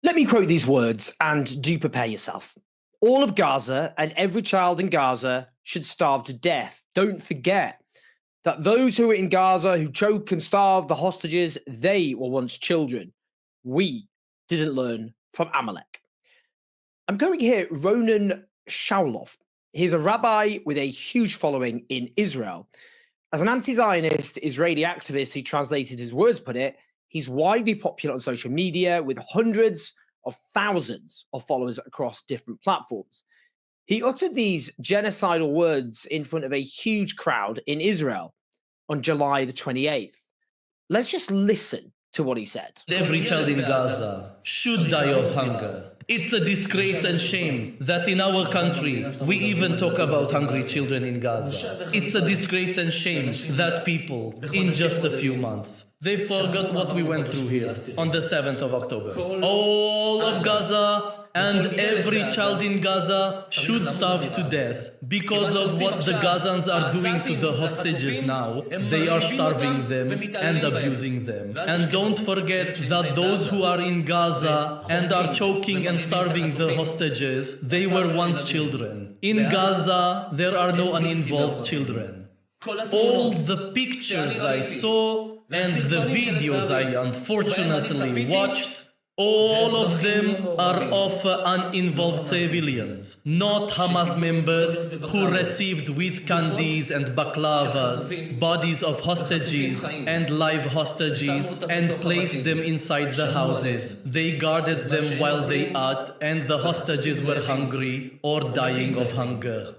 Let me quote these words and do prepare yourself. All of Gaza and every child in Gaza should starve to death. Don't forget that those who are in Gaza who choke and starve the hostages, they were once children. We didn't learn from Amalek. I'm going here, Ronan Shaulov. He's a rabbi with a huge following in Israel. As an anti-Zionist Israeli activist who translated his words put it, he's widely popular on social media with hundreds of thousands of followers across different platforms. He uttered these genocidal words in front of a huge crowd in Israel on July the 28th. Let's just listen to what he said. Every child in Gaza should die of hunger. It's a disgrace and shame that in our country we even talk about hungry children in Gaza. It's a disgrace and shame that people, in just a few months, they forgot what we went through here on the 7th of October. All of Gaza and every child in Gaza should starve to death because of what the Gazans are doing to the hostages now. They are starving them and abusing them. And don't forget that those who are in Gaza and are choking and starving the hostages, they were once children. In Gaza, there are no uninvolved children. All the pictures I saw and the videos I unfortunately watched, all of them are of uninvolved civilians, not Hamas members who received with candies and baklavas bodies of hostages and live hostages and placed them inside the houses. They guarded them while they ate, and the hostages were hungry or dying of hunger.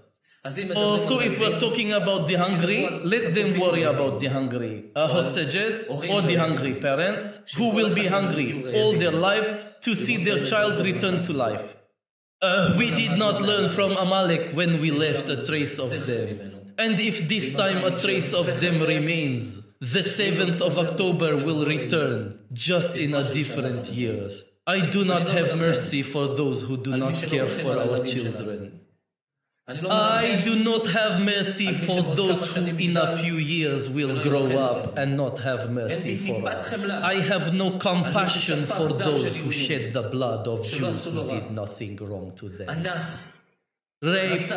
So if we're talking about the hungry, let them worry about the hungry hostages or the hungry parents who will be hungry all their lives to see their child return to life. We did not learn from Amalek when we left a trace of them. And if this time a trace of them remains, the 7th of October will return, just in a different years. I do not have mercy for those who do not care for our children. I do not have mercy for those who in a few years will grow up and not have mercy for us. I have no compassion for those who shed the blood of Jews who did nothing wrong to them. Raped,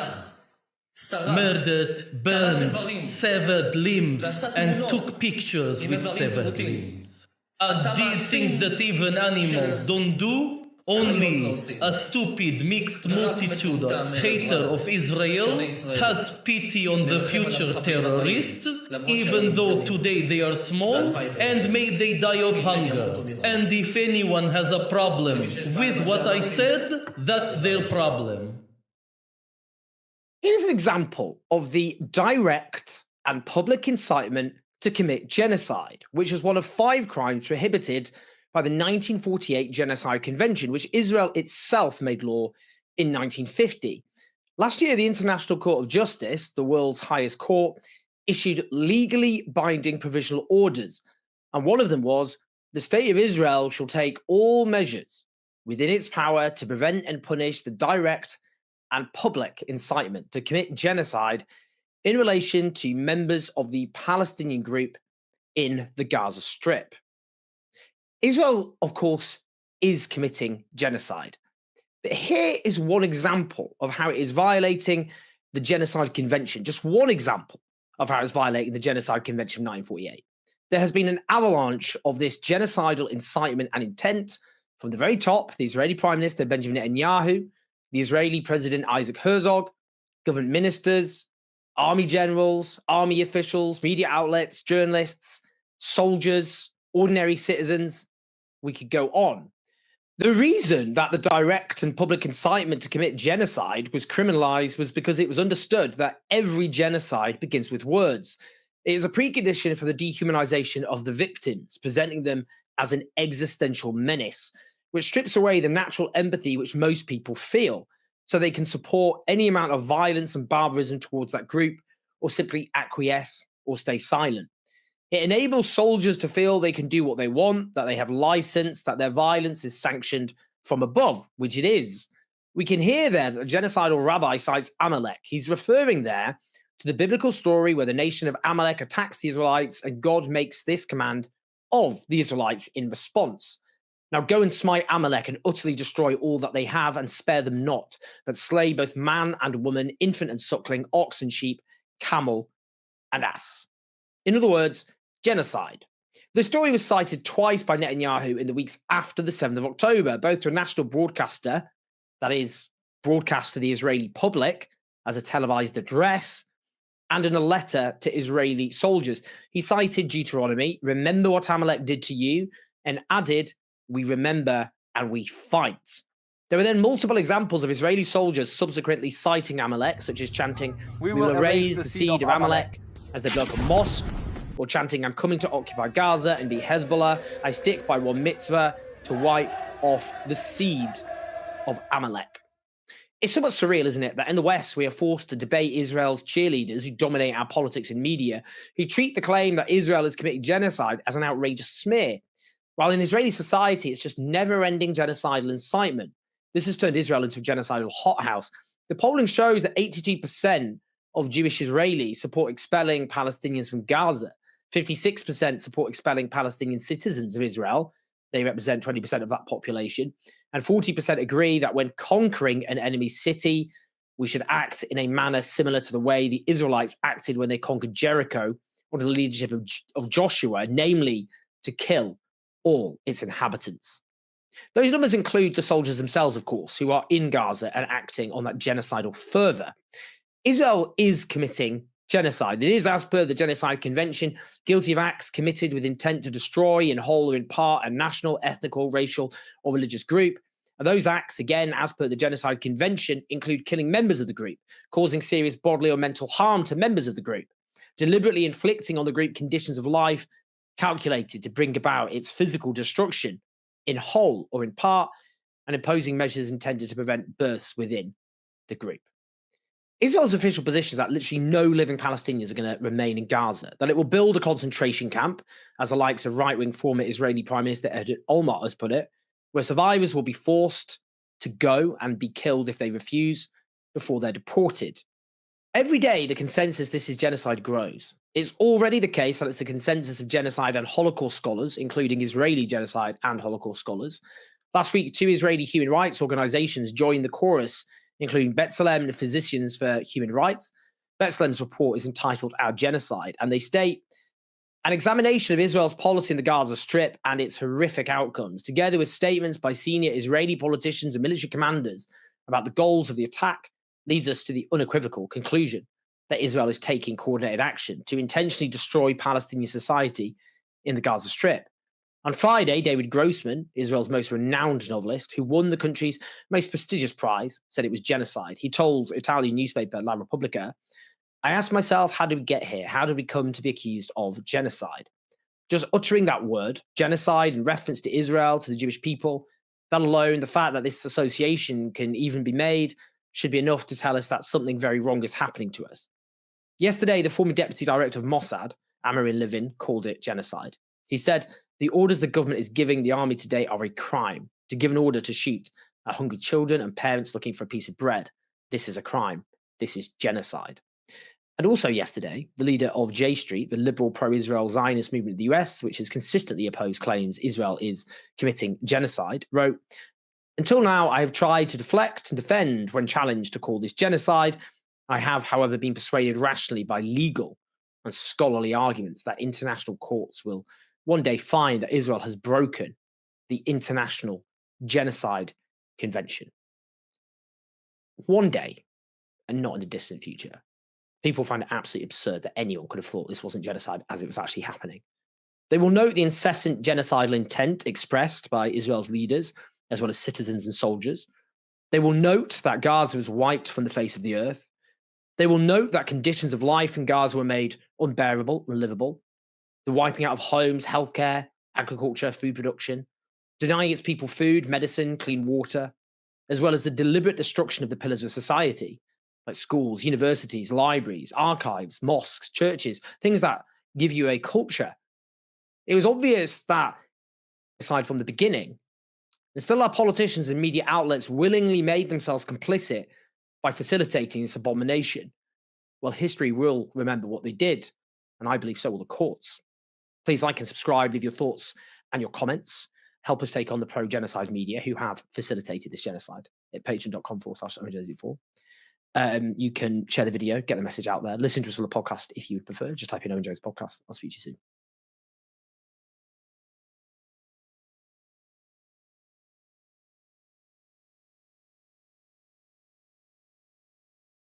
murdered, burned, severed limbs, and took pictures with severed limbs. Are these things that even animals don't do? Only a stupid mixed multitude hater of Israel has pity on the future terrorists, even though today they are small, and may they die of hunger. And if anyone has a problem with what I said, that's their problem. Here's an example of the direct and public incitement to commit genocide, which is one of 5 crimes prohibited by the 1948 Genocide Convention, which Israel itself made law in 1950. Last year, the International Court of Justice, the world's highest court, issued legally binding provisional orders. And one of them was, the state of Israel shall take all measures within its power to prevent and punish the direct and public incitement to commit genocide in relation to members of the Palestinian group in the Gaza Strip. Israel, of course, is committing genocide. But here is one example of how it is violating the Genocide Convention. Just one example of how it's violating the Genocide Convention of 1948. There has been an avalanche of this genocidal incitement and intent from the very top, the Israeli Prime Minister Benjamin Netanyahu, the Israeli President Isaac Herzog, government ministers, army generals, army officials, media outlets, journalists, soldiers, ordinary citizens. We could go on. The reason that the direct and public incitement to commit genocide was criminalized was because it was understood that every genocide begins with words. It is a precondition for the dehumanization of the victims, presenting them as an existential menace, which strips away the natural empathy which most people feel, so they can support any amount of violence and barbarism towards that group, or simply acquiesce or stay silent. It enables soldiers to feel they can do what they want, that they have license, that their violence is sanctioned from above, which it is. We can hear there that the genocidal rabbi cites Amalek. He's referring there to the biblical story where the nation of Amalek attacks the Israelites and God makes this command of the Israelites in response. Now go and smite Amalek and utterly destroy all that they have and spare them not, but slay both man and woman, infant and suckling, ox and sheep, camel and ass. In other words, genocide. The story was cited twice by Netanyahu in the weeks after the 7th of October, both to a national broadcaster, that is, broadcast to the Israeli public as a televised address, and in a letter to Israeli soldiers. He cited Deuteronomy, remember what Amalek did to you, and added, we remember and we fight. There were then multiple examples of Israeli soldiers subsequently citing Amalek, such as chanting, we will erase the seed of Amalek as they blow up a mosque, or chanting, I'm coming to occupy Gaza and be Hezbollah. I stick by one mitzvah to wipe off the seed of Amalek. It's somewhat surreal, isn't it, that in the West we are forced to debate Israel's cheerleaders who dominate our politics and media, who treat the claim that Israel is committing genocide as an outrageous smear, while in Israeli society it's just never-ending genocidal incitement. This has turned Israel into a genocidal hothouse. The polling shows that 82% of Jewish Israelis support expelling Palestinians from Gaza. 56% support expelling Palestinian citizens of Israel. They represent 20% of that population. And 40% agree that when conquering an enemy city, we should act in a manner similar to the way the Israelites acted when they conquered Jericho under the leadership of Joshua, namely to kill all its inhabitants. Those numbers include the soldiers themselves, of course, who are in Gaza and acting on that genocidal fervor. Israel is committing genocide. It is, as per the Genocide Convention, guilty of acts committed with intent to destroy in whole or in part a national, ethnical, racial, or religious group. And those acts, again, as per the Genocide Convention, include killing members of the group, causing serious bodily or mental harm to members of the group, deliberately inflicting on the group conditions of life calculated to bring about its physical destruction in whole or in part, and imposing measures intended to prevent births within the group. Israel's official position is that literally no living Palestinians are going to remain in Gaza, that it will build a concentration camp, as the likes of right-wing former Israeli Prime Minister Ehud Olmert has put it, where survivors will be forced to go and be killed if they refuse before they're deported. Every day, the consensus this is genocide grows. It's already the case that it's the consensus of genocide and Holocaust scholars, including Israeli genocide and Holocaust scholars. Last week, 2 Israeli human rights organizations joined the chorus, including B'Tselem and Physicians for Human Rights. B'Tselem's report is entitled Our Genocide, and they state, an examination of Israel's policy in the Gaza Strip and its horrific outcomes, together with statements by senior Israeli politicians and military commanders about the goals of the attack, leads us to the unequivocal conclusion that Israel is taking coordinated action to intentionally destroy Palestinian society in the Gaza Strip. On Friday, David Grossman, Israel's most renowned novelist, who won the country's most prestigious prize, said it was genocide. He told Italian newspaper La Repubblica, I asked myself, how did we get here? How did we come to be accused of genocide? Just uttering that word, genocide, in reference to Israel, to the Jewish people, that alone, the fact that this association can even be made, should be enough to tell us that something very wrong is happening to us. Yesterday, the former deputy director of Mossad, Amarin Levin, called it genocide. He said, the orders the government is giving the army today are a crime. To give an order to shoot at hungry children and parents looking for a piece of bread, this is a crime. This is genocide. And also yesterday, the leader of J Street, the liberal pro-Israel Zionist movement in the US, which has consistently opposed claims Israel is committing genocide, wrote, until now, I have tried to deflect and defend when challenged to call this genocide. I have, however, been persuaded rationally by legal and scholarly arguments that international courts will one day find that Israel has broken the International Genocide Convention. One day, and not in the distant future. People find it absolutely absurd that anyone could have thought this wasn't genocide as it was actually happening. They will note the incessant genocidal intent expressed by Israel's leaders, as well as citizens and soldiers. They will note that Gaza was wiped from the face of the earth. They will note that conditions of life in Gaza were made unbearable, unlivable. The wiping out of homes, healthcare, agriculture, food production, denying its people food, medicine, clean water, as well as the deliberate destruction of the pillars of society, like schools, universities, libraries, archives, mosques, churches, things that give you a culture. It was obvious that, aside from the beginning, and still our politicians and media outlets willingly made themselves complicit by facilitating this abomination. Well, history will remember what they did, and I believe so will the courts. Please like and subscribe, leave your thoughts and your comments. help us take on the pro-genocide media who have facilitated this genocide at patreon.com/OwenJersey4. You can share the video, get the message out there, listen to us on the podcast if you would prefer. Just type in Owen Jones Podcast. I'll speak to you soon.